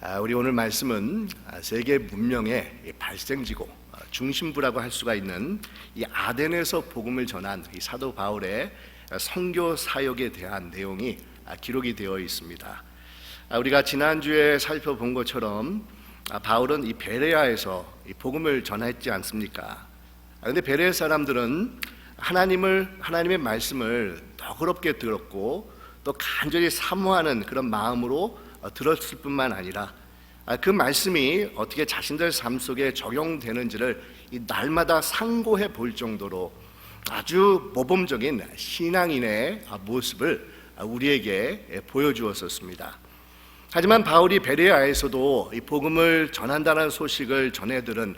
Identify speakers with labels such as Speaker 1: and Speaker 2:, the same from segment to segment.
Speaker 1: 우리 오늘 말씀은 세계 문명의 발생지고 중심부라고 할 수가 있는 이 아덴에서 복음을 전한 이 사도 바울의 선교 사역에 대한 내용이 기록이 되어 있습니다. 우리가 지난주에 살펴본 것처럼 바울은 이 베레아에서 이 복음을 전했지 않습니까? 그런데 베레아 사람들은 하나님의 말씀을 너그럽게 들었고 또 간절히 사모하는 그런 마음으로 들었을 뿐만 아니라 그 말씀이 어떻게 자신들 삶 속에 적용되는지를 이 날마다 상고해 볼 정도로 아주 모범적인 신앙인의 모습을 우리에게 보여주었었습니다. 하지만 바울이 베레아에서도 이 복음을 전한다는 소식을 전해 들은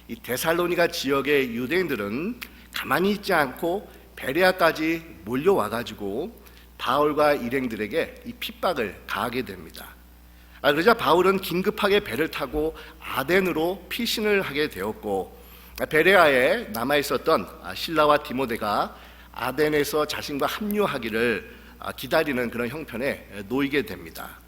Speaker 1: 이 데살로니가 지역의 유대인들은 가만히 있지 않고 베레아까지 몰려와가지고 바울과 일행들에게 이 핍박을 가하게 됩니다. 그러자 바울은 긴급하게 배를 타고 아덴으로 피신을 하게 되었고, 베레아에 남아있었던 실라와 디모데가 아덴에서 자신과 합류하기를 기다리는 그런 형편에 놓이게 됩니다.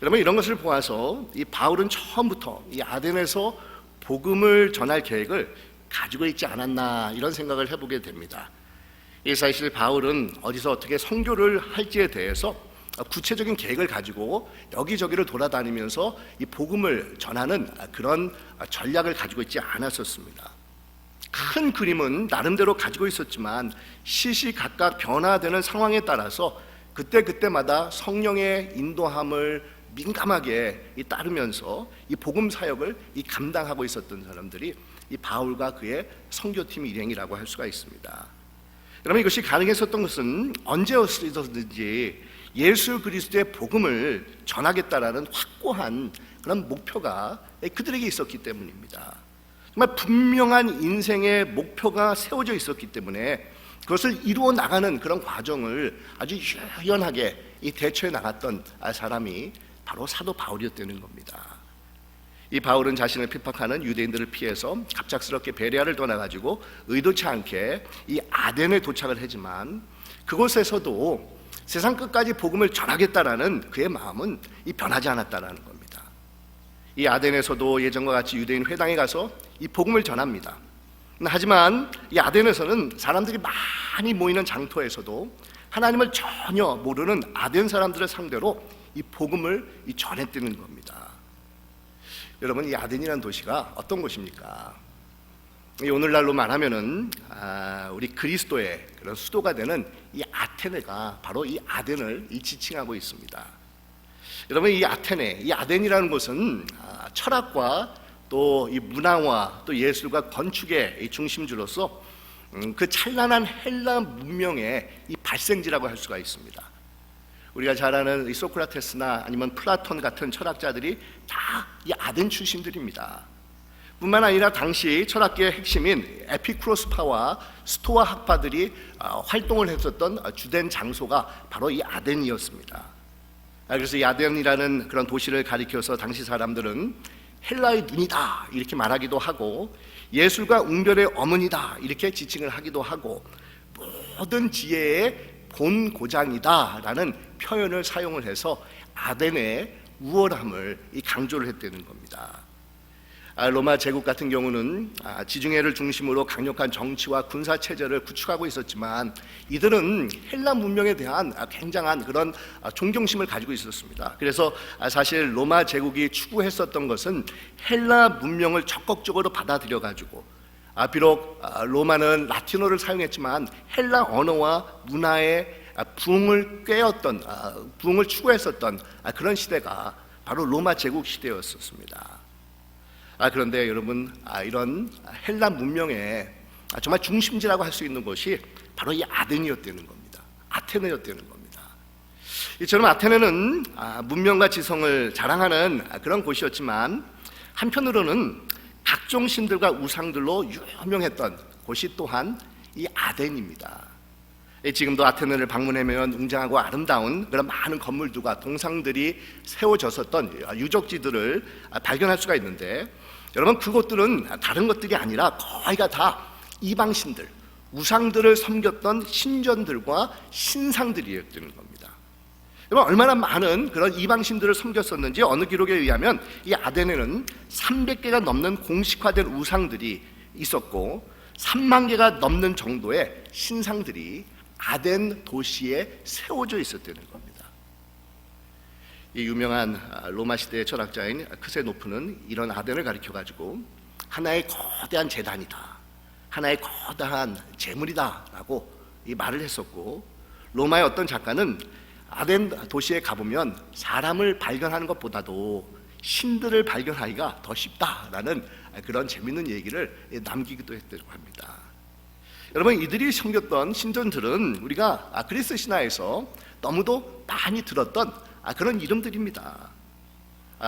Speaker 1: 여러분, 이런 것을 보아서 이 바울은 처음부터 이 아덴에서 복음을 전할 계획을 가지고 있지 않았나, 이런 생각을 해보게 됩니다. 사실 바울은 어디서 어떻게 선교를 할지에 대해서 구체적인 계획을 가지고 여기저기를 돌아다니면서 이 복음을 전하는 그런 전략을 가지고 있지 않았었습니다. 큰 그림은 나름대로 가지고 있었지만 시시각각 변화되는 상황에 따라서 그때마다 성령의 인도함을 민감하게 따르면서 이 복음 사역을 감당하고 있었던 사람들이 이 바울과 그의 선교팀 일행이라고 할 수가 있습니다. 여러분, 이것이 가능했었던 것은 언제였든지 예수 그리스도의 복음을 전하겠다라는 확고한 그런 목표가 그들에게 있었기 때문입니다. 정말 분명한 인생의 목표가 세워져 있었기 때문에 그것을 이루어 나가는 그런 과정을 아주 유연하게 대처해 나갔던 사람이 바로 사도 바울이었다는 겁니다. 이 바울은 자신을 핍박하는 유대인들을 피해서 갑작스럽게 베레아를 떠나가지고 의도치 않게 이 아덴에 도착을 하지만 그곳에서도 세상 끝까지 복음을 전하겠다라는 그의 마음은 변하지 않았다라는 겁니다. 이 아덴에서도 예전과 같이 유대인 회당에 가서 이 복음을 전합니다. 하지만 이 아덴에서는 사람들이 많이 모이는 장터에서도 하나님을 전혀 모르는 아덴 사람들을 상대로 이 복음을 전했다는 겁니다. 여러분, 이 아덴이라는 도시가 어떤 곳입니까? 오늘날로 말하면은 우리 그리스도의 그런 수도가 되는 이 아테네가 바로 이 아덴을 지칭하고 있습니다. 여러분, 이 아테네, 이 아덴이라는 곳은 철학과 또 이 문화와 또 예술과 건축의 이 중심지로서 그 찬란한 헬라 문명의 이 발생지라고 할 수가 있습니다. 우리가 잘 아는 이 소크라테스나 아니면 플라톤 같은 철학자들이 다 이 아덴 출신들입니다. 뿐만 아니라 당시 철학계의 핵심인 에피쿠로스파와 스토아 학파들이 활동을 했었던 주된 장소가 바로 이 아덴이었습니다. 그래서 이 아덴이라는 그런 도시를 가리켜서 당시 사람들은 헬라의 눈이다 이렇게 말하기도 하고, 예술과 웅변의 어머니다 이렇게 지칭을 하기도 하고, 모든 지혜의 본 고장이다라는 표현을 사용을 해서 아덴의 우월함을 강조를 했다는 겁니다. 로마 제국 같은 경우는 지중해를 중심으로 강력한 정치와 군사 체제를 구축하고 있었지만 이들은 헬라 문명에 대한 굉장한 그런 존경심을 가지고 있었습니다. 그래서 사실 로마 제국이 추구했었던 것은 헬라 문명을 적극적으로 받아들여 가지고, 비록 로마는 라틴어를 사용했지만 헬라 언어와 문화의 부흥을 부흥을 추구했었던 그런 시대가 바로 로마 제국 시대였었습니다. 그런데 여러분, 이런 헬라 문명의 정말 중심지라고 할 수 있는 것이 바로 이 아덴이었다는 겁니다. 아테네였다는 겁니다. 이처럼 아테네는 문명과 지성을 자랑하는 그런 곳이었지만 한편으로는 각종 신들과 우상들로 유명했던 곳이 또한 이 아덴입니다. 지금도 아테네를 방문하면 웅장하고 아름다운 그런 많은 건물들과 동상들이 세워졌었던 유적지들을 발견할 수가 있는데, 여러분, 그것들은 다른 것들이 아니라 거의가 다 이방신들, 우상들을 섬겼던 신전들과 신상들이었던 겁니다. 여러분, 얼마나 많은 그런 이방신들을 섬겼었는지 어느 기록에 의하면 이 아덴에는 300개가 넘는 공식화된 우상들이 있었고 3만 개가 넘는 정도의 신상들이 아덴 도시에 세워져 있었다는 겁니다. 이 유명한 로마 시대의 철학자인 크세노프는 이런 아덴을 가리켜가지고 하나의 거대한 재단이다, 하나의 거대한 재물이다라고 이 말을 했었고, 로마의 어떤 작가는 아덴 도시에 가보면 사람을 발견하는 것보다도 신들을 발견하기가 더 쉽다라는 그런 재밌는 얘기를 남기기도 했다고 합니다. 여러분, 이들이 섬겼던 신전들은 우리가 그리스 신화에서 너무도 많이 들었던 그런 이름들입니다.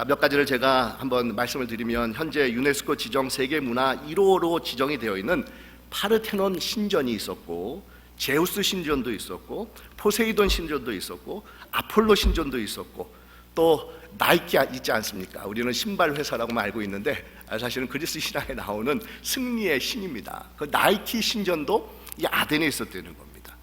Speaker 1: 몇 가지를 제가 한번 말씀을 드리면, 현재 유네스코 지정 세계문화 1호로 지정이 되어 있는 파르테논 신전이 있었고, 제우스 신전도 있었고, 포세이돈 신전도 있었고, 아폴로 신전도 있었고, 또 나이키 있지 않습니까? 우리는 신발 회사라고만 알고 있는데 사실은 그리스 신화에 나오는 승리의 신입니다. 그 나이키 신전도 이 아덴에 있었다는 겁니다.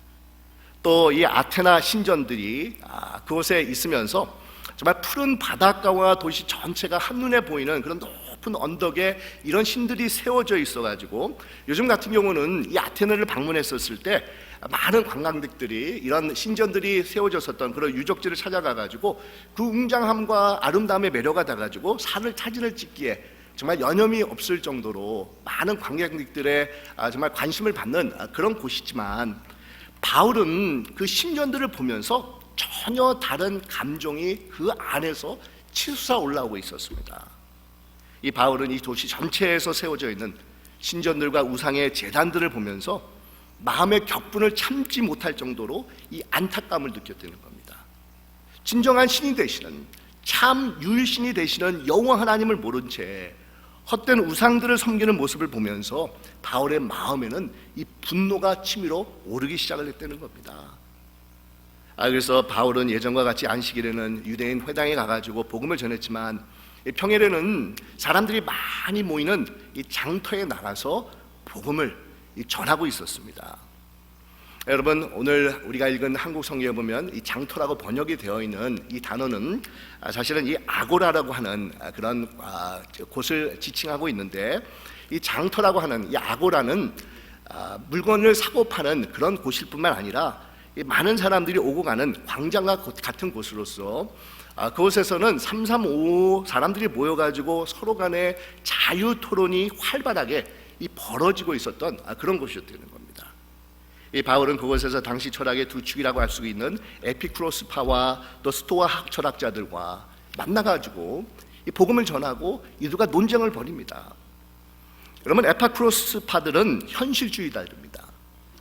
Speaker 1: 또 이 아테나 신전들이 그곳에 있으면서 정말 푸른 바닷가와 도시 전체가 한눈에 보이는 그런 높은 언덕에 이런 신들이 세워져 있어가지고, 요즘 같은 경우는 이 아테네를 방문했었을 때 많은 관광객들이 이런 신전들이 세워졌었던 그런 유적지를 찾아가가지고 그 웅장함과 아름다움에 매료가 돼가지고 사진을 찍기에 정말 여념이 없을 정도로 많은 관광객들의 정말 관심을 받는 그런 곳이지만, 바울은 그 신전들을 보면서 전혀 다른 감정이 그 안에서 치솟아 올라오고 있었습니다. 이 바울은 이 도시 전체에서 세워져 있는 신전들과 우상의 제단들을 보면서 마음의 격분을 참지 못할 정도로 이 안타까움을 느꼈다는 겁니다. 진정한 신이 되시는, 참 유일신이 되시는 여호와 하나님을 모른 채 헛된 우상들을 섬기는 모습을 보면서 바울의 마음에는 이 분노가 치밀어 오르기 시작을 했다는 겁니다. 그래서 바울은 예전과 같이 안식일에는 유대인 회당에 가가지고 복음을 전했지만, 평일에는 사람들이 많이 모이는 이 장터에 나가서 복음을 전하고 있었습니다. 여러분, 오늘 우리가 읽은 한국 성경에 보면 이 장터라고 번역이 되어 있는 이 단어는 사실은 이 아고라라고 하는 그런 곳을 지칭하고 있는데, 이 장터라고 하는 이 아고라는 물건을 사고 파는 그런 곳일 뿐만 아니라 많은 사람들이 오고 가는 광장과 같은 곳으로서, 그곳에서는 335 사람들이 모여가지고 서로 간에 자유 토론이 활발하게 벌어지고 있었던 그런 곳이었다는 겁니다. 이 바울은 그곳에서 당시 철학의 두 축이라고 할 수 있는 에피쿠로스파와 또 스토아 철학자들과 만나가지고 이 복음을 전하고 이들과 논쟁을 벌입니다. 여러분, 에피쿠로스파들은 현실주의자들입니다.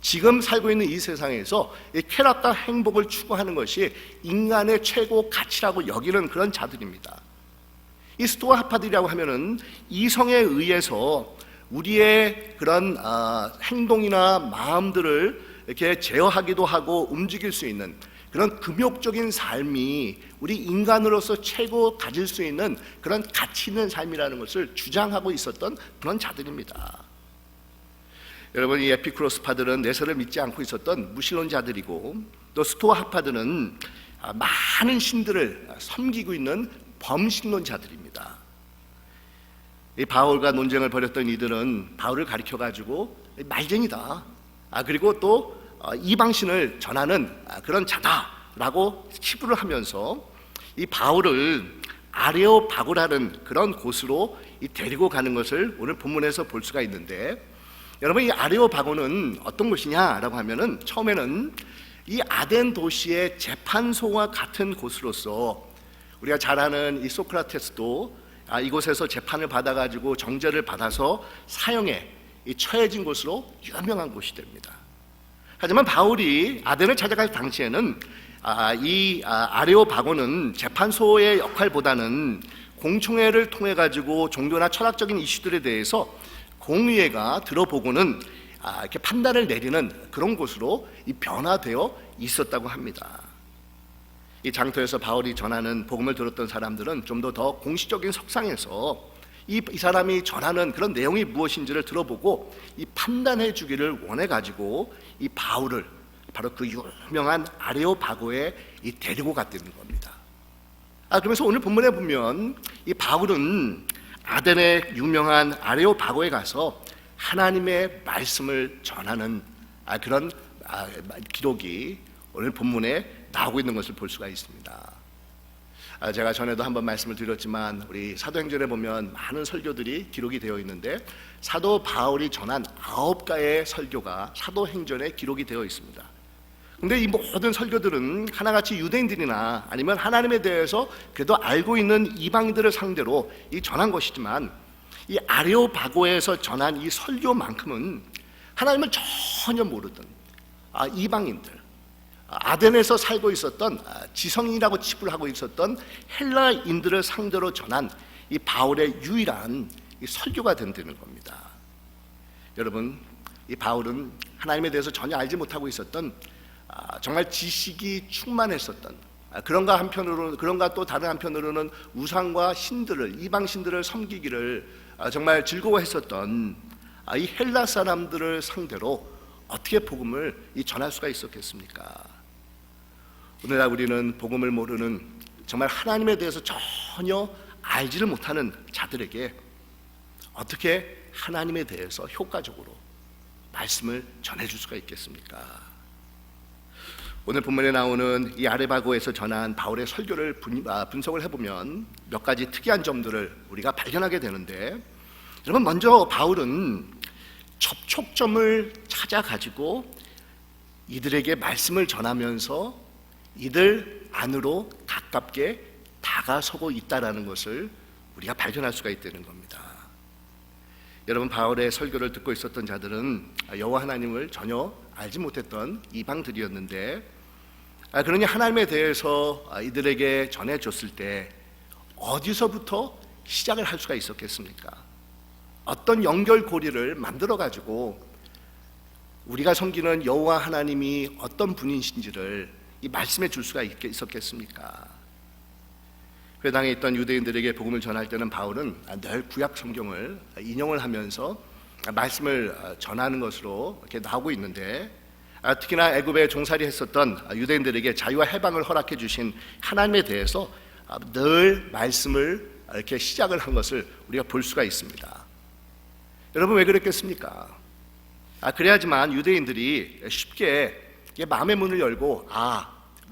Speaker 1: 지금 살고 있는 이 세상에서 이 쾌락과 행복을 추구하는 것이 인간의 최고 가치라고 여기는 그런 자들입니다. 이 스토아파들이라고 하면은 이성에 의해서 우리의 그런 행동이나 마음들을 이렇게 제어하기도 하고 움직일 수 있는 그런 금욕적인 삶이 우리 인간으로서 최고 가질 수 있는 그런 가치 있는 삶이라는 것을 주장하고 있었던 그런 자들입니다. 여러분, 이 에피쿠로스파들은 내세를 믿지 않고 있었던 무신론자들이고, 또 스토아파들은 많은 신들을 섬기고 있는 범신론자들입니다. 이 바울과 논쟁을 벌였던 이들은 바울을 가리켜가지고 말쟁이다, 그리고 또 이방신을 전하는 그런 자다라고 치부를 하면서 이 바울을 아레오바고라는 그런 곳으로 데리고 가는 것을 오늘 본문에서 볼 수가 있는데, 여러분, 이 아레오바고는 어떤 곳이냐라고 하면은 처음에는 이 아덴 도시의 재판소와 같은 곳으로서, 우리가 잘 아는 이 소크라테스도 이곳에서 재판을 받아가지고 정죄를 받아서 사형에 처해진 곳으로 유명한 곳이 됩니다. 하지만 바울이 아덴을 찾아갈 당시에는 이 아레오바고는 재판소의 역할보다는 공청회를 통해 가지고 종교나 철학적인 이슈들에 대해서 공의회가 들어보고는 이렇게 판단을 내리는 그런 곳으로 변화되어 있었다고 합니다. 이 장터에서 바울이 전하는 복음을 들었던 사람들은 좀 더 공식적인 석상에서 이 사람이 전하는 그런 내용이 무엇인지를 들어보고 이 판단해 주기를 원해 가지고 이 바울을 바로 그 유명한 아레오바고에 데리고 갔다는 겁니다. 그러면서 오늘 본문에 보면 이 바울은 아덴의 유명한 아레오바고에 가서 하나님의 말씀을 전하는 그런 기록이 오늘 본문에 나오고 있는 것을 볼 수가 있습니다. 제가 전에도 한번 말씀을 드렸지만 우리 사도행전에 보면 많은 설교들이 기록이 되어 있는데 사도 바울이 전한 9가의 설교가 사도행전에 기록이 되어 있습니다. 근데 이 모든 설교들은 하나같이 유대인들이나 아니면 하나님에 대해서 그래도 알고 있는 이방인들을 상대로 전한 것이지만 이 아레오바고에서 전한 이 설교만큼은 하나님을 전혀 모르던 이방인들, 아덴에서 살고 있었던 지성인이라고 치부를 하고 있었던 헬라인들을 상대로 전한 이 바울의 유일한 이 설교가 된다는 겁니다. 여러분, 이 바울은 하나님에 대해서 전혀 알지 못하고 있었던 정말 지식이 충만했었던 그런가 또 다른 한편으로는 우상과 신들을, 이방 신들을 섬기기를 정말 즐거워했었던 이 헬라 사람들을 상대로 어떻게 복음을 전할 수가 있었겠습니까? 오늘날 우리는 복음을 모르는 정말 하나님에 대해서 전혀 알지를 못하는 자들에게 어떻게 하나님에 대해서 효과적으로 말씀을 전해줄 수가 있겠습니까? 오늘 본문에 나오는 이 아레바고에서 전한 바울의 설교를 분석을 해보면 몇 가지 특이한 점들을 우리가 발견하게 되는데, 여러분, 먼저 바울은 접촉점을 찾아가지고 이들에게 말씀을 전하면서 이들 안으로 가깝게 다가서고 있다라는 것을 우리가 발견할 수가 있다는 겁니다. 여러분, 바울의 설교를 듣고 있었던 자들은 여호와 하나님을 전혀 알지 못했던 이방들이었는데, 그러니 하나님에 대해서 이들에게 전해줬을 때 어디서부터 시작을 할 수가 있었겠습니까? 어떤 연결고리를 만들어가지고 우리가 섬기는 여호와 하나님이 어떤 분이신지를 말씀해 줄 수가 있었겠습니까? 회당에 있던 유대인들에게 복음을 전할 때는 바울은 늘 구약 성경을 인용을 하면서 말씀을 전하는 것으로 이렇게 나오고 있는데, 특히나 애굽에 종살이 했었던 유대인들에게 자유와 해방을 허락해 주신 하나님에 대해서 늘 말씀을 이렇게 시작을 한 것을 우리가 볼 수가 있습니다. 여러분, 왜 그랬겠습니까? 그래야지만 유대인들이 쉽게 마음의 문을 열고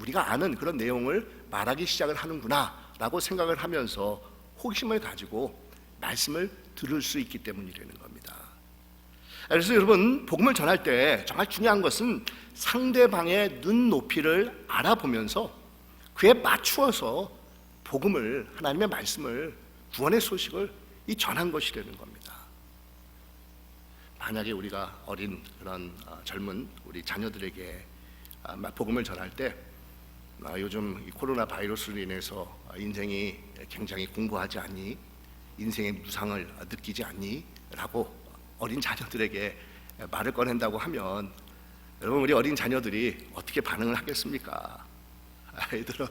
Speaker 1: 우리가 아는 그런 내용을 말하기 시작을 하는구나 라고 생각을 하면서 호기심을 가지고 말씀을 들을 수 있기 때문이라는 겁니다. 그래서 여러분, 복음을 전할 때 정말 중요한 것은 상대방의 눈높이를 알아보면서 그에 맞추어서 복음을, 하나님의 말씀을, 구원의 소식을 전한 것이라는 겁니다. 만약에 우리가 어린 그런 젊은 우리 자녀들에게 복음을 전할 때 요즘 코로나 바이러스로 인해서 인생이 굉장히 공고하지 않니? 인생의 무상을 느끼지 않니? 라고 어린 자녀들에게 말을 꺼낸다고 하면 여러분, 우리 어린 자녀들이 어떻게 반응을 하겠습니까? 아이들은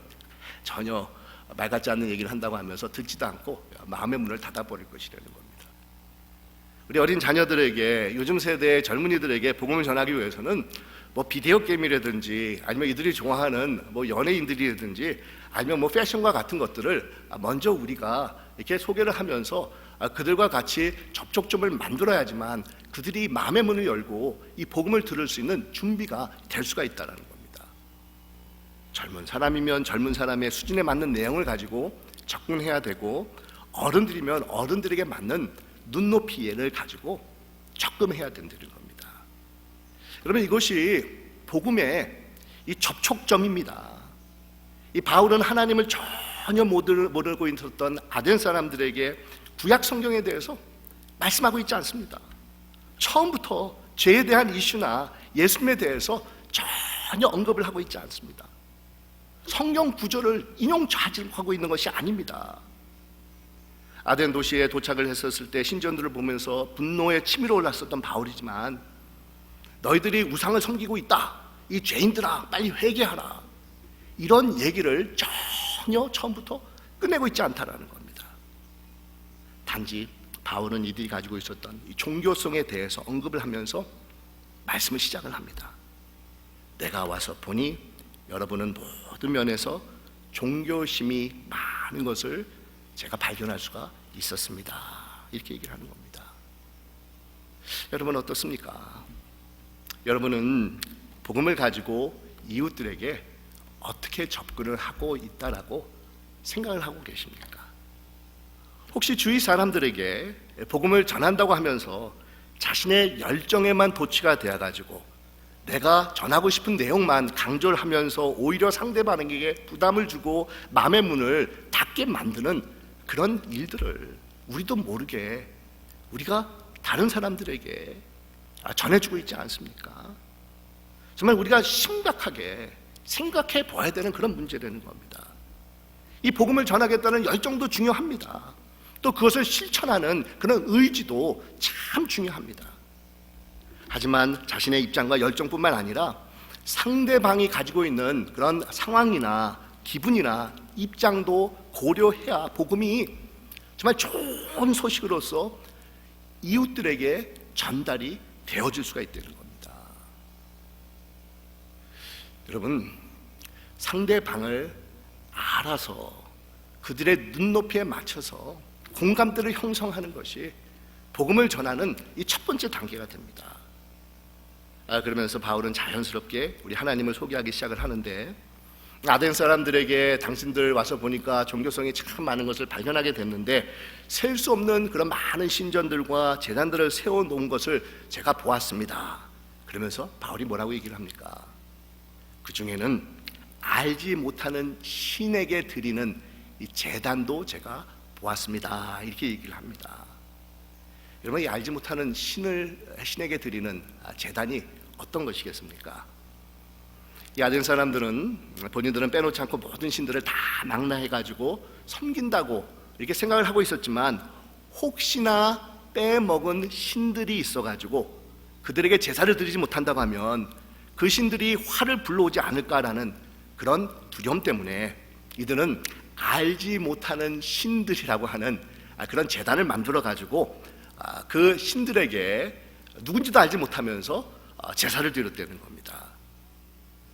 Speaker 1: 전혀 말 같지 않는 얘기를 한다고 하면서 듣지도 않고 마음의 문을 닫아버릴 것이라는 겁니다. 우리 어린 자녀들에게, 요즘 세대의 젊은이들에게 복음을 전하기 위해서는 비디오 게임이라든지 아니면 이들이 좋아하는 연예인들이라든지 아니면 패션과 같은 것들을 먼저 우리가 이렇게 소개를 하면서 그들과 같이 접촉점을 만들어야지만 그들이 마음의 문을 열고 이 복음을 들을 수 있는 준비가 될 수가 있다는 겁니다. 젊은 사람이면 젊은 사람의 수준에 맞는 내용을 가지고 접근해야 되고, 어른들이면 어른들에게 맞는 눈높이를 가지고 접근해야 된다는 겁니다. 여러분, 이것이 복음의 이 접촉점입니다. 이 바울은 하나님을 전혀 모르고 있었던 아덴 사람들에게 구약 성경에 대해서 말씀하고 있지 않습니다. 처음부터 죄에 대한 이슈나 예수님에 대해서 전혀 언급을 하고 있지 않습니다. 성경 구절을 인용하고 있는 것이 아닙니다. 아덴 도시에 도착을 했었을 때 신전들을 보면서 분노에 치밀어 올랐었던 바울이지만, 너희들이 우상을 섬기고 있다, 이 죄인들아 빨리 회개하라, 이런 얘기를 전혀 처음부터 끝내고 있지 않다라는 겁니다. 단지 바울은 이들이 가지고 있었던 이 종교성에 대해서 언급을 하면서 말씀을 시작을 합니다. 내가 와서 보니 여러분은 모든 면에서 종교심이 많은 것을 제가 발견할 수가 있었습니다. 이렇게 얘기를 하는 겁니다. 여러분 어떻습니까? 여러분은 복음을 가지고 이웃들에게 어떻게 접근을 하고 있다라고 생각을 하고 계십니까? 혹시 주위 사람들에게 복음을 전한다고 하면서 자신의 열정에만 도취가 되어가지고 내가 전하고 싶은 내용만 강조를 하면서 오히려 상대방에게 부담을 주고 마음의 문을 닫게 만드는 그런 일들을 우리도 모르게 우리가 다른 사람들에게 전해주고 있지 않습니까? 정말 우리가 심각하게 생각해 봐야 되는 그런 문제라는 겁니다. 이 복음을 전하겠다는 열정도 중요합니다. 또 그것을 실천하는 그런 의지도 참 중요합니다. 하지만 자신의 입장과 열정뿐만 아니라 상대방이 가지고 있는 그런 상황이나 기분이나 입장도 고려해야 복음이 정말 좋은 소식으로서 이웃들에게 전달이 되어질 수가 있다는 겁니다. 여러분, 상대방을 알아서 그들의 눈높이에 맞춰서 공감대를 형성하는 것이 복음을 전하는 이 첫 번째 단계가 됩니다. 그러면서 바울은 자연스럽게 우리 하나님을 소개하기 시작을 하는데, 아덴 사람들에게 당신들 와서 보니까 종교성이 참 많은 것을 발견하게 됐는데 셀 수 없는 그런 많은 신전들과 제단들을 세워놓은 것을 제가 보았습니다. 그러면서 바울이 뭐라고 얘기를 합니까? 그 중에는 알지 못하는 신에게 드리는 이 제단도 제가 보았습니다. 이렇게 얘기를 합니다. 여러분, 이 알지 못하는 신에게 드리는 제단이 어떤 것이겠습니까? 이 아덴 사람들은 본인들은 빼놓지 않고 모든 신들을 다 망라해가지고 섬긴다고 이렇게 생각을 하고 있었지만, 혹시나 빼먹은 신들이 있어가지고 그들에게 제사를 드리지 못한다고 하면 그 신들이 화를 불러오지 않을까라는 그런 두려움 때문에 이들은 알지 못하는 신들이라고 하는 그런 제단을 만들어 가지고 그 신들에게 누군지도 알지 못하면서 제사를 드렸다는 겁니다.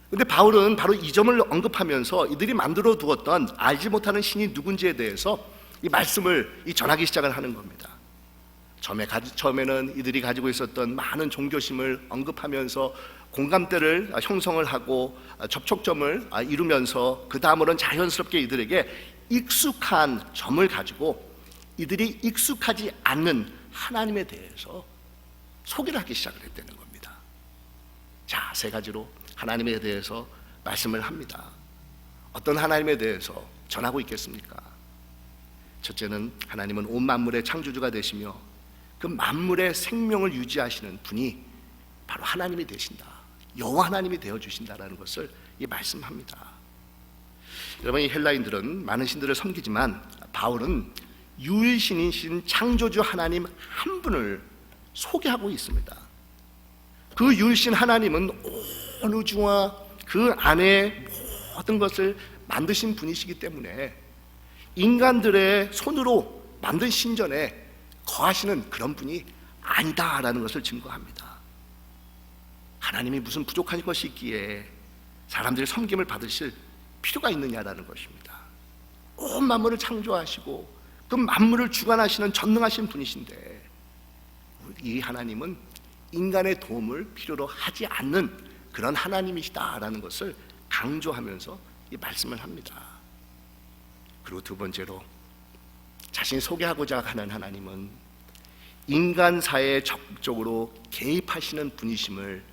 Speaker 1: 근데 바울은 바로 이 점을 언급하면서 이들이 만들어 두었던 알지 못하는 신이 누군지에 대해서 이 말씀을 전하기 시작을 하는 겁니다. 처음에는 이들이 가지고 있었던 많은 종교심을 언급하면서 공감대를 형성을 하고 접촉점을 이루면서 그 다음으로는 자연스럽게 이들에게 익숙한 점을 가지고 이들이 익숙하지 않는 하나님에 대해서 소개를 하기 시작을 했다는 겁니다. 자, 세 가지로 하나님에 대해서 말씀을 합니다. 어떤 하나님에 대해서 전하고 있겠습니까? 첫째는 하나님은 온 만물의 창조주가 되시며 그 만물의 생명을 유지하시는 분이 바로 하나님이 되신다, 여호와 하나님이 되어주신다라는 것을 말씀합니다. 여러분, 이 헬라인들은 많은 신들을 섬기지만 바울은 유일신이신 창조주 하나님 한 분을 소개하고 있습니다. 그 유일신 하나님은 온 우주와 그 안에 모든 것을 만드신 분이시기 때문에 인간들의 손으로 만든 신전에 거하시는 그런 분이 아니다라는 것을 증거합니다. 하나님이 무슨 부족한 것이 있기에 사람들이 섬김을 받으실 필요가 있느냐라는 것입니다. 온 만물을 창조하시고 그 만물을 주관하시는 전능하신 분이신데 이 하나님은 인간의 도움을 필요로 하지 않는 그런 하나님이시다라는 것을 강조하면서 이 말씀을 합니다. 그리고 두 번째로 자신이 소개하고자 하는 하나님은 인간 사회에 적극적으로 개입하시는 분이심을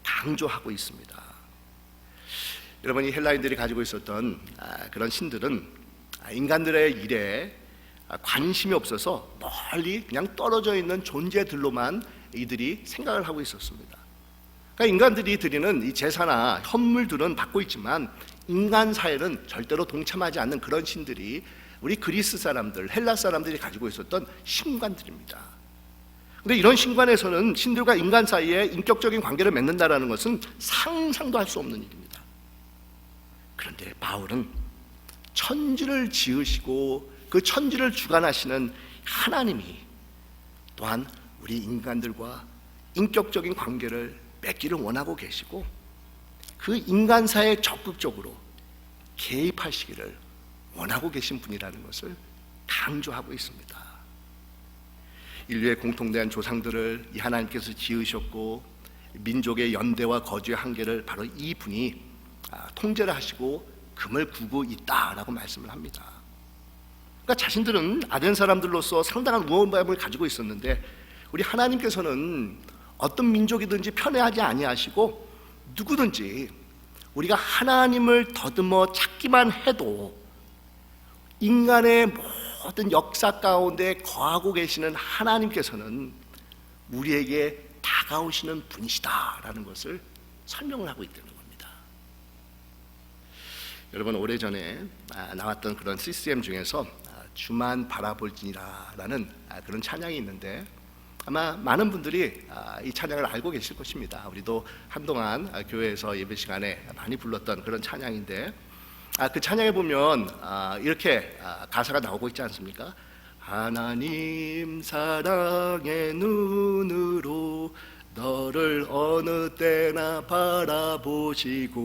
Speaker 1: 강조하고 있습니다. 여러분, 이 헬라인들이 가지고 있었던 그런 신들은 인간들의 일에 관심이 없어서 멀리 그냥 떨어져 있는 존재들로만 이들이 생각을 하고 있었습니다. 그러니까 인간들이 드리는 이 제사나 헌물들은 받고 있지만 인간 사회는 절대로 동참하지 않는 그런 신들이 우리 그리스 사람들, 헬라 사람들이 가지고 있었던 신관들입니다. 근데 이런 신관에서는 신들과 인간 사이에 인격적인 관계를 맺는다라는 것은 상상도 할 수 없는 일입니다. 그런데 바울은 천지를 지으시고 그 천지를 주관하시는 하나님이 또한 우리 인간들과 인격적인 관계를 맺기를 원하고 계시고, 그 인간사에 적극적으로 개입하시기를 원하고 계신 분이라는 것을 강조하고 있습니다. 인류의 공통된 조상들을 이 하나님께서 지으셨고 민족의 연대와 거주의 한계를 바로 이 분이 통제를 하시고 금을 구고 있다라고 말씀을 합니다. 그러니까 자신들은 아덴 사람들로서 상당한 우월감을 가지고 있었는데 우리 하나님께서는 어떤 민족이든지 편애하지 아니하시고 누구든지 우리가 하나님을 더듬어 찾기만 해도 인간의 모든 역사 가운데 거하고 계시는 하나님께서는 우리에게 다가오시는 분이시다라는 것을 설명을 하고 있다는 겁니다. 여러분, 오래전에 나왔던 그런 CCM 중에서 주만 바라볼지니라라는 그런 찬양이 있는데 아마 많은 분들이 이 찬양을 알고 계실 것입니다. 우리도 한동안 교회에서 예배 시간에 많이 불렀던 그런 찬양인데 그 찬양에 보면 이렇게 가사가 나오고 있지 않습니까? 하나님 사랑의 눈으로 너를 어느 때나 바라보시고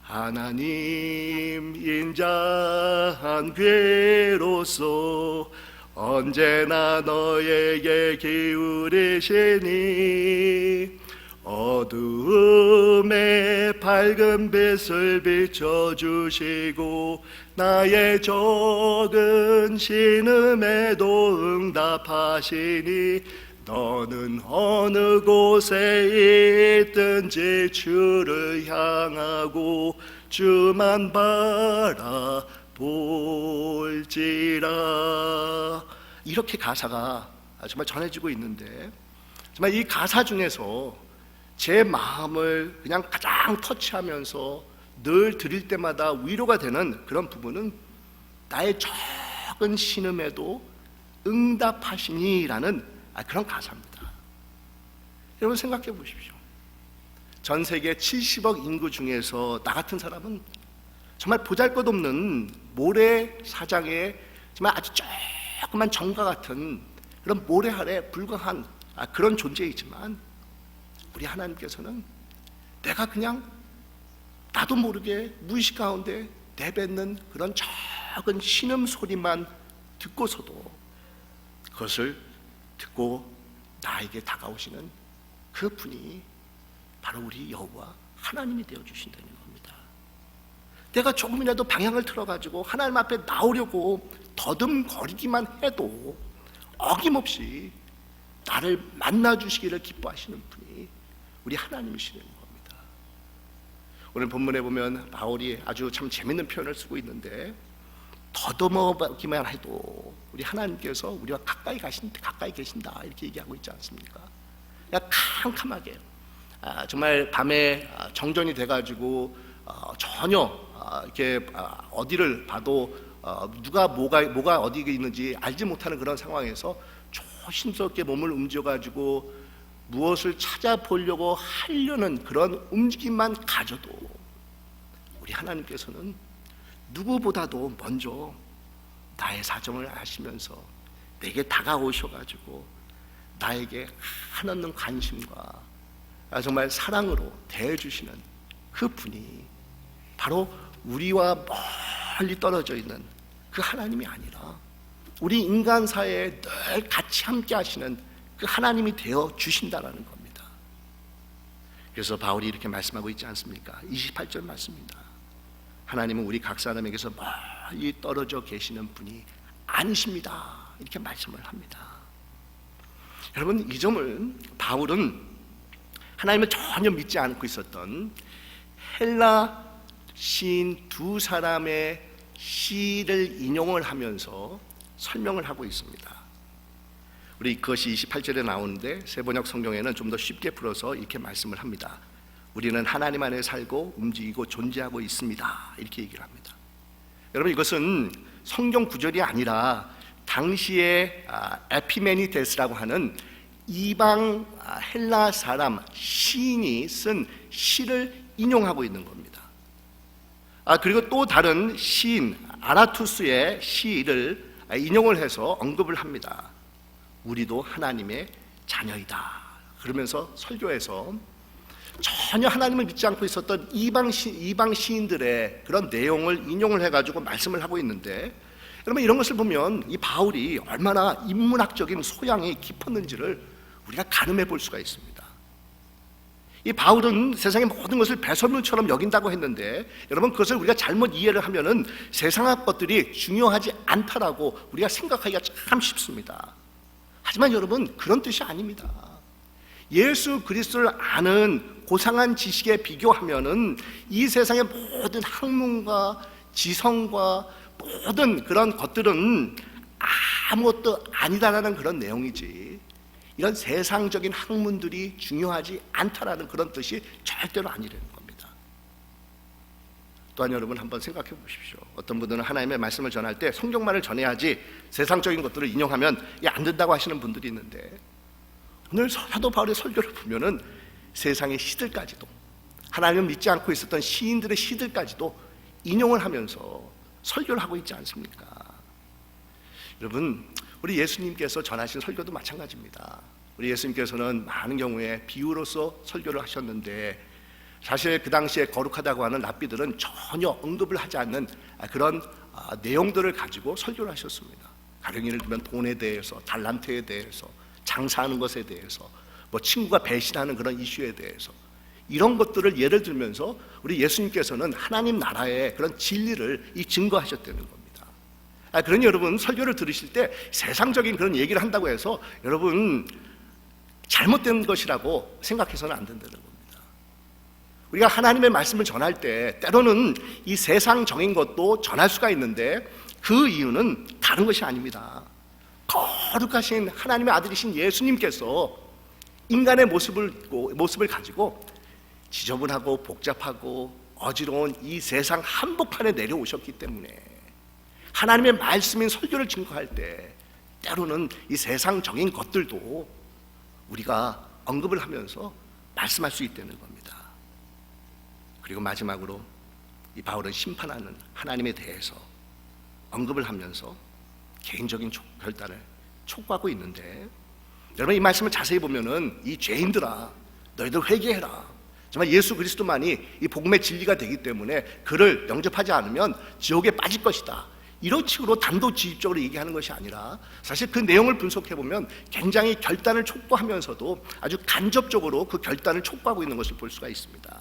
Speaker 1: 하나님 인자한 괴로서 언제나 너에게 기울이시니 어두움에 밝은 빛을 비춰주시고 나의 적은 신음에도 응답하시니 너는 어느 곳에 있든지 주를 향하고 주만 바라볼지라. 이렇게 가사가 정말 전해지고 있는데 정말 이 가사 중에서 제 마음을 그냥 가장 터치하면서 늘 들을 때마다 위로가 되는 그런 부분은 나의 적은 신음에도 응답하시니라는 그런 가사입니다. 여러분 생각해 보십시오. 전 세계 70억 인구 중에서 나 같은 사람은 정말 보잘것없는 모래사장에 정말 아주 조그만 정과 같은 그런 모래 아래 불과한 그런 존재이지만 우리 하나님께서는 내가 그냥 나도 모르게 무의식 가운데 내뱉는 그런 작은 신음소리만 듣고서도 그것을 듣고 나에게 다가오시는 그 분이 바로 우리 여호와 하나님이 되어주신다는 겁니다. 내가 조금이라도 방향을 틀어가지고 하나님 앞에 나오려고 더듬거리기만 해도 어김없이 나를 만나주시기를 기뻐하시는 분이 우리 하나님이시는 겁니다. 오늘 본문에 보면 바울이 아주 참 재밌는 표현을 쓰고 있는데 더듬어보기만 해도 우리 하나님께서 우리와 가까이 계신다 이렇게 얘기하고 있지 않습니까? 그냥 캄캄하게 정말 밤에 정전이 돼가지고 전혀 이렇게 어디를 봐도 누가 뭐가 어디에 있는지 알지 못하는 그런 상황에서 조심스럽게 몸을 움직여가지고 무엇을 찾아보려고 하려는 그런 움직임만 가져도 우리 하나님께서는 누구보다도 먼저 나의 사정을 아시면서 내게 다가오셔가지고 나에게 한없는 관심과 정말 사랑으로 대해주시는 그 분이 바로 우리와 멀리 떨어져 있는 그 하나님이 아니라 우리 인간사에 늘 같이 함께 하시는 그 하나님이 되어 주신다라는 겁니다. 그래서 바울이 이렇게 말씀하고 있지 않습니까? 28절 말씀입니다. 하나님은 우리 각 사람에게서 멀리 떨어져 계시는 분이 아니십니다. 이렇게 말씀을 합니다. 여러분, 이 점을 바울은 하나님을 전혀 믿지 않고 있었던 헬라 시인 두 사람의 시를 인용을 하면서 설명을 하고 있습니다. 우리 그것이 28절에 나오는데 세번역 성경에는 좀 더 쉽게 풀어서 이렇게 말씀을 합니다. 우리는 하나님 안에 살고 움직이고 존재하고 있습니다. 이렇게 얘기를 합니다. 여러분, 이것은 성경 구절이 아니라 당시에 에피메니데스라고 하는 이방 헬라 사람 시인이 쓴 시를 인용하고 있는 겁니다. 그리고 또 다른 시인 아라투스의 시를 인용을 해서 언급을 합니다. 우리도 하나님의 자녀이다. 그러면서 설교에서 전혀 하나님을 믿지 않고 있었던 이방 시인들의 그런 내용을 인용을 해가지고 말씀을 하고 있는데, 여러분 이런 것을 보면 이 바울이 얼마나 인문학적인 소양이 깊었는지를 우리가 가늠해 볼 수가 있습니다. 이 바울은 세상의 모든 것을 배설물처럼 여긴다고 했는데, 여러분 그것을 우리가 잘못 이해를 하면은 세상의 것들이 중요하지 않다라고 우리가 생각하기가 참 쉽습니다. 하지만 여러분 그런 뜻이 아닙니다. 예수 그리스도를 아는 고상한 지식에 비교하면은 이 세상의 모든 학문과 지성과 모든 그런 것들은 아무것도 아니다라는 그런 내용이지, 이런 세상적인 학문들이 중요하지 않다라는 그런 뜻이 절대로 아니라는 겁니다. 또한 여러분 한번 생각해 보십시오. 어떤 분들은 하나님의 말씀을 전할 때 성경말을 전해야지 세상적인 것들을 인용하면 안 된다고 하시는 분들이 있는데, 오늘 사도 바울의 설교를 보면은 세상의 시들까지도, 하나님을 믿지 않고 있었던 시인들의 시들까지도 인용을 하면서 설교를 하고 있지 않습니까? 여러분, 우리 예수님께서 전하신 설교도 마찬가지입니다. 우리 예수님께서는 많은 경우에 비유로서 설교를 하셨는데, 사실 그 당시에 거룩하다고 하는 랍비들은 전혀 언급을 하지 않는 그런 내용들을 가지고 설교를 하셨습니다. 가령 예를 들면 돈에 대해서, 달란트에 대해서, 장사하는 것에 대해서, 뭐 친구가 배신하는 그런 이슈에 대해서, 이런 것들을 예를 들면서 우리 예수님께서는 하나님 나라의 그런 진리를 증거하셨다는 겁니다. 그러니 여러분 설교를 들으실 때 세상적인 그런 얘기를 한다고 해서 여러분 잘못된 것이라고 생각해서는 안 된다는 겁니다. 우리가 하나님의 말씀을 전할 때 때로는 이 세상적인 것도 전할 수가 있는데, 그 이유는 다른 것이 아닙니다. 거룩하신 하나님의 아들이신 예수님께서 인간의 모습을 가지고 지저분하고 복잡하고 어지러운 이 세상 한복판에 내려오셨기 때문에, 하나님의 말씀인 설교를 증거할 때 때로는 이 세상적인 것들도 우리가 언급을 하면서 말씀할 수 있다는 겁니다. 그리고 마지막으로 이 바울은 심판하는 하나님에 대해서 언급을 하면서 개인적인 결단을 촉구하고 있는데, 여러분 이 말씀을 자세히 보면은 이 죄인들아 너희들 회개해라, 정말 예수 그리스도만이 이 복음의 진리가 되기 때문에 그를 영접하지 않으면 지옥에 빠질 것이다, 이런 식으로 단도직입적으로 얘기하는 것이 아니라, 사실 그 내용을 분석해 보면 굉장히 결단을 촉구하면서도 아주 간접적으로 그 결단을 촉구하고 있는 것을 볼 수가 있습니다.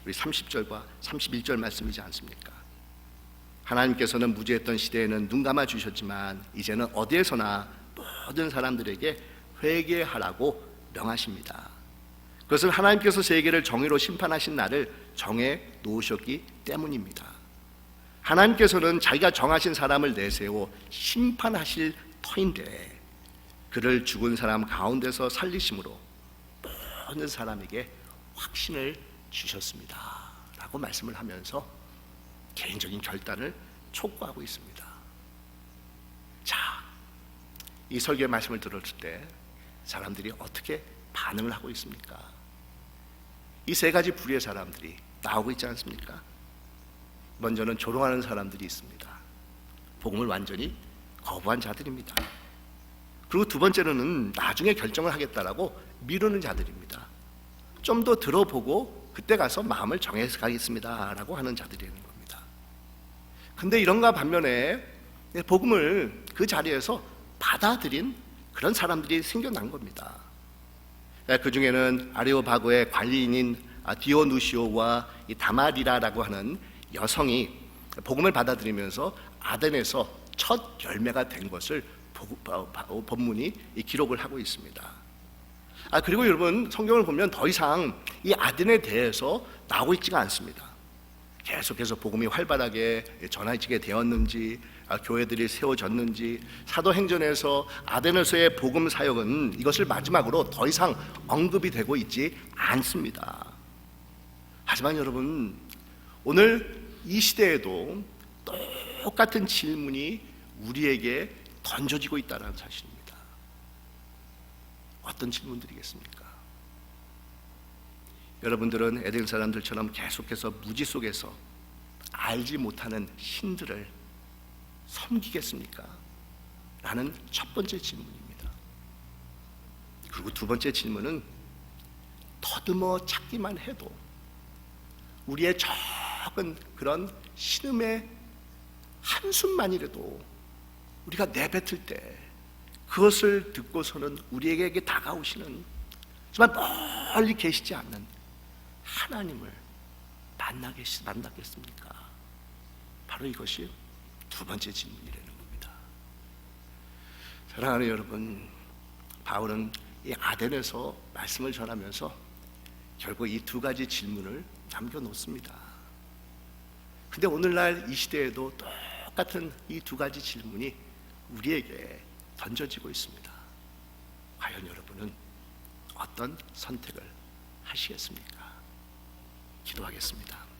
Speaker 1: 우리 30절과 31절 말씀이지 않습니까? 하나님께서는 무지했던 시대에는 눈 감아 주셨지만 이제는 어디에서나 모든 사람들에게 회개하라고 명하십니다. 그것은 하나님께서 세계를 정의로 심판하신 날을 정해 놓으셨기 때문입니다. 하나님께서는 자기가 정하신 사람을 내세워 심판하실 터인데, 그를 죽은 사람 가운데서 살리심으로 모든 사람에게 확신을 주셨습니다 라고 말씀을 하면서 개인적인 결단을 촉구하고 있습니다. 자, 이 설교의 말씀을 들었을 때 사람들이 어떻게 반응을 하고 있습니까? 이 세 가지 부류의 사람들이 나오고 있지 않습니까? 먼저는 조롱하는 사람들이 있습니다. 복음을 완전히 거부한 자들입니다. 그리고 두 번째로는 나중에 결정을 하겠다라고 미루는 자들입니다. 좀 더 들어보고 그때 가서 마음을 정해서 가겠습니다 라고 하는 자들이라는 겁니다. 근데 이런가 반면에 복음을 그 자리에서 받아들인 그런 사람들이 생겨난 겁니다. 그 중에는 아레오바고의 관리인인 디오누시오와 이 다마리라라고 하는 여성이 복음을 받아들이면서 아덴에서 첫 열매가 된 것을 본문이 기록을 하고 있습니다. 그리고 여러분 성경을 보면 더 이상 이 아덴에 대해서 나오고 있지가 않습니다. 계속해서 복음이 활발하게 전해지게 되었는지, 교회들이 세워졌는지, 사도행전에서 아덴에서의 복음 사역은 이것을 마지막으로 더 이상 언급이 되고 있지 않습니다. 하지만 여러분 오늘 이 시대에도 똑같은 질문이 우리에게 던져지고 있다는 사실입니다. 어떤 질문들이겠습니까? 여러분들은 에덴 사람들처럼 계속해서 무지 속에서 알지 못하는 신들을 섬기겠습니까? 라는 첫 번째 질문입니다. 그리고 두 번째 질문은 더듬어 찾기만 해도 우리의 적은 그런 신음의 한숨만이라도 우리가 내뱉을 때 그것을 듣고서는 우리에게 다가오시는 정말 멀리 계시지 않는 하나님을 만나겠습니까? 바로 이것이 두 번째 질문이라는 겁니다. 사랑하는 여러분, 바울은 이 아덴에서 말씀을 전하면서 결국 이 두 가지 질문을 남겨놓습니다. 근데 오늘날 이 시대에도 똑같은 이 두 가지 질문이 우리에게 던져지고 있습니다. 과연 여러분은 어떤 선택을 하시겠습니까? 기도하겠습니다.